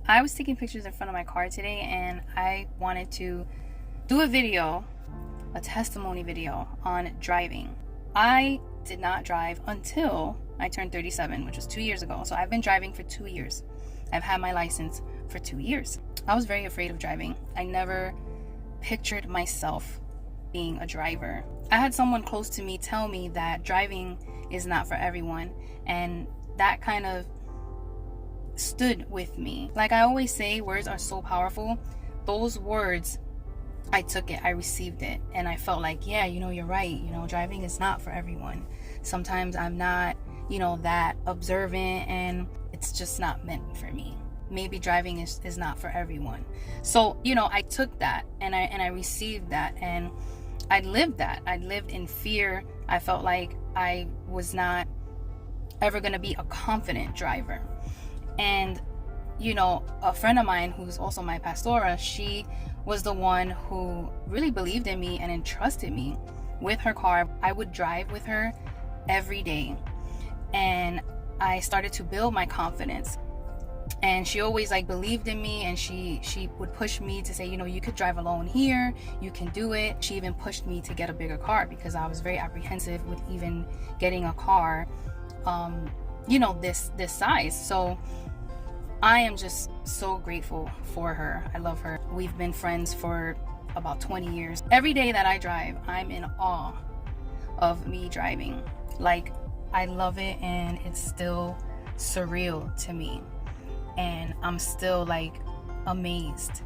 I was taking pictures in front of my car today, and I wanted to do a video, a testimony video on driving. I did not drive until I turned 37, which was 2 years ago. So I've been driving for 2 years. I've had my license for 2 years. I was very afraid of driving. I never pictured myself being a driver. I had someone close to me tell me that driving is not for everyone, and that kind of stood with me. Like I always say, words are so powerful. Those words, I took it, I received it, and I felt like, yeah, you're right. Driving is not for everyone. Sometimes I'm not, that observant, and it's just not meant for me. Maybe driving is not for everyone. So, I took that and I received that, and I lived that. I lived in fear. I felt like I was not ever going to be a confident driver. And, a friend of mine who's also my pastora, she was the one who really believed in me and entrusted me with her car. I would drive with her every day. And I started to build my confidence. And she always believed in me, and she would push me to say, you could drive alone here, you can do it. She even pushed me to get a bigger car because I was very apprehensive with even getting a car this size. So I am just so grateful for her. I love her. We've been friends for about 20 years. Every day that I drive, I'm in awe of me driving. I love it, and it's still surreal to me. And I'm still amazed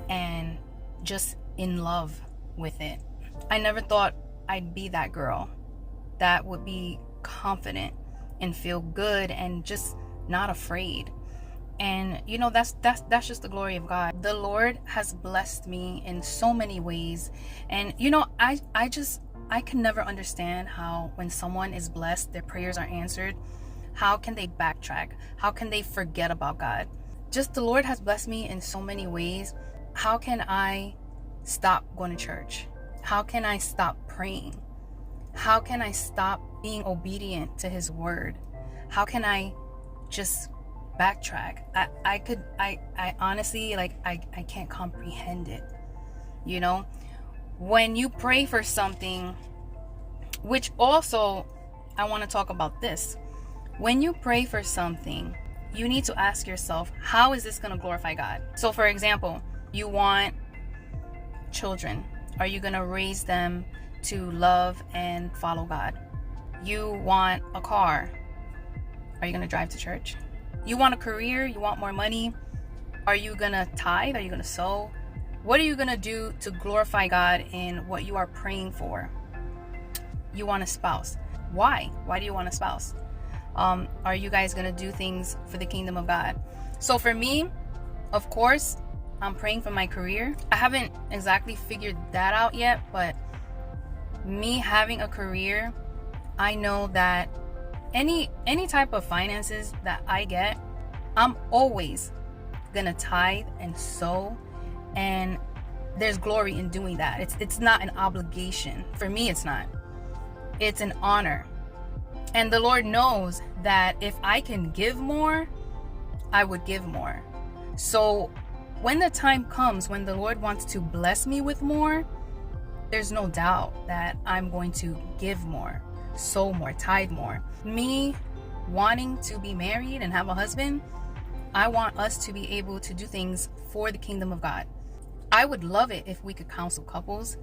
and just in love with it. I never thought I'd be that girl that would be confident and feel good and just not afraid. And that's just the glory of God. The Lord has blessed me in so many ways. And I can never understand how when someone is blessed, their prayers are answered. How can they backtrack? How can they forget about God? Just the Lord has blessed me in so many ways. How can I stop going to church? How can I stop praying? How can I stop being obedient to His word? How can I just backtrack? I honestly, I can't comprehend it. When you pray for something, which also I want to talk about this. When you pray for something, you need to ask yourself, how is this going to glorify God? So for example, you want children. Are you going to raise them to love and follow God? You want a car. Are you going to drive to church? You want a career. You want more money. Are you going to tithe? Are you going to sow? What are you going to do to glorify God in what you are praying for? You want a spouse. Why? Why do you want a spouse? Are you guys going to do things for the kingdom of God? So for me, of course, I'm praying for my career. I haven't exactly figured that out yet, but me having a career, I know that any type of finances that I get, I'm always going to tithe and sow, and there's glory in doing that. It's not an obligation. For me, it's not. It's an honor. And the Lord knows that if I can give more, I would give more. So when the time comes, when the Lord wants to bless me with more, there's no doubt that I'm going to give more, sow more, tithe more. Me wanting to be married and have a husband, I want us to be able to do things for the kingdom of God. I would love it if we could counsel couples.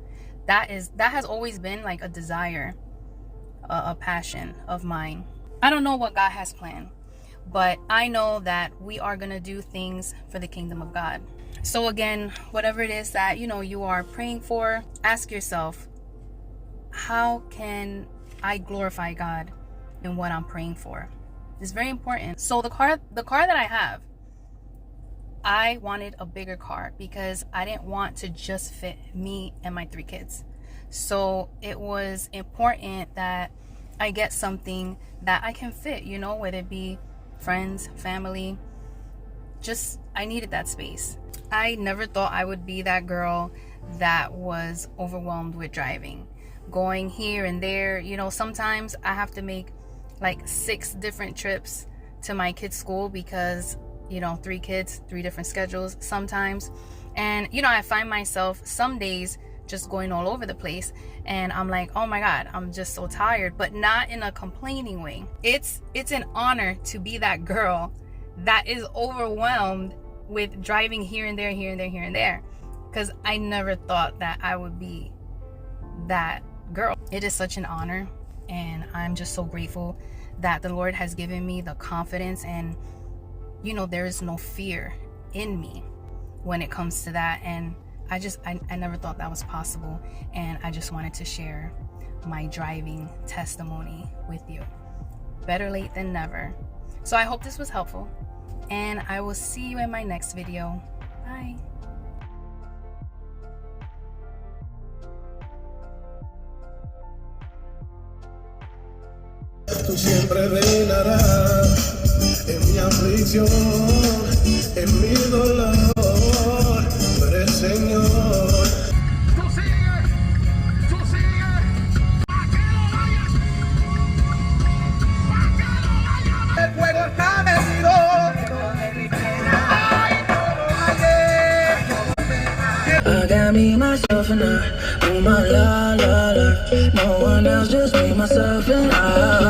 That has always been a desire, a passion of mine. I don't know what God has planned, but I know that we are going to do things for the kingdom of God. So again, whatever it is that you are praying for, ask yourself, how can I glorify God in what I'm praying for? It's very important. So the car that I have, I wanted a bigger car because I didn't want to just fit me and my 3 kids. So it was important that I get something that I can fit, whether it be friends, family. Just, I needed that space. I never thought I would be that girl that was overwhelmed with driving, going here and there. Sometimes I have to make 6 different trips to my kids' school because you know, 3 kids, 3 different schedules sometimes. And, you know, I find myself some days just going all over the place, and I'm like, oh my God, I'm just so tired, but not in a complaining way. It's an honor to be that girl that is overwhelmed with driving here and there, here and there, here and there, because I never thought that I would be that girl. It is such an honor, and I'm just so grateful that the Lord has given me the confidence, and you know, there is no fear in me when it comes to that. And I never thought that was possible, and I just wanted to share my driving testimony with you. Better late than never. So I hope this was helpful, and I will see you in my next video. Bye. Tú siempre reinarás en mi aflicción, en mi dolor, tú eres Señor. Tú sigues, pa' que lo vayas, el fuego está metido. I got me, myself, and I, oh my la la la, no one else, just me, myself, and I.